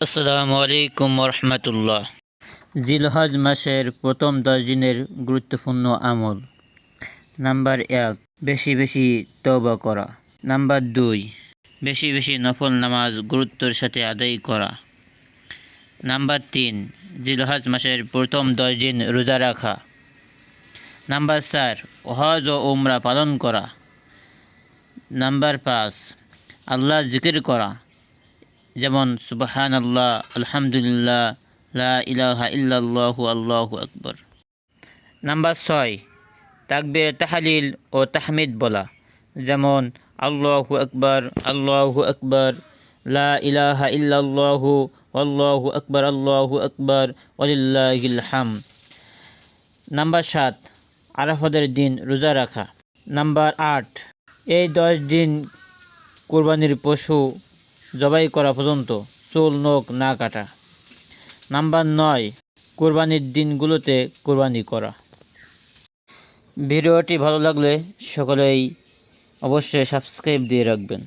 আসসালামু আলাইকুম রহমতুল্লাহ। জিলহজ মাসের প্রথম 10 দিনের গুরুত্বপূর্ণ আমল। নাম্বার 1, বেশি বেশি তওবা করা। নাম্বার 2, বেশি বেশি নফল নামাজ গুরুত্বের সাথে আদায় করা। নাম্বার 3, জিলহজ মাসের প্রথম 10 দিন রোজা রাখা। নাম্বার 4, হজ ও উমরা পালন করা। নাম্বার 5, আল্লাহর জিকির করা, যেমন সুবহানাল্লাহ, আলহামদুলিল্লাহ, লা ইলাহা ইল্লাল্লাহু, আল্লাহু আকবার। নাম্বার 6, তাকবীর, তাহলিল ও তাহমিদ বলা, যেমন আল্লাহু আকবার, আল্লাহু আকবার, লা ইলাহা ইল্লাল্লাহু, আল্লাহু আকবার, আল্লাহু আকবার, ওয়ালিল্লাহিল হামদ। নাম্বার 7, আরাফাতের দিন রোজা রাখা। নাম্বার 8, এই 10 দিন কুরবানির পশু জবাই করা পর্যন্ত চুল নখ না কাটা। নাম্বার 9, কুরবানির দিনগুলোতে কুরবানি করা। ভিডিওটি ভালো লাগলে সকলেই অবশ্যই সাবস্ক্রাইব দিয়ে রাখবেন।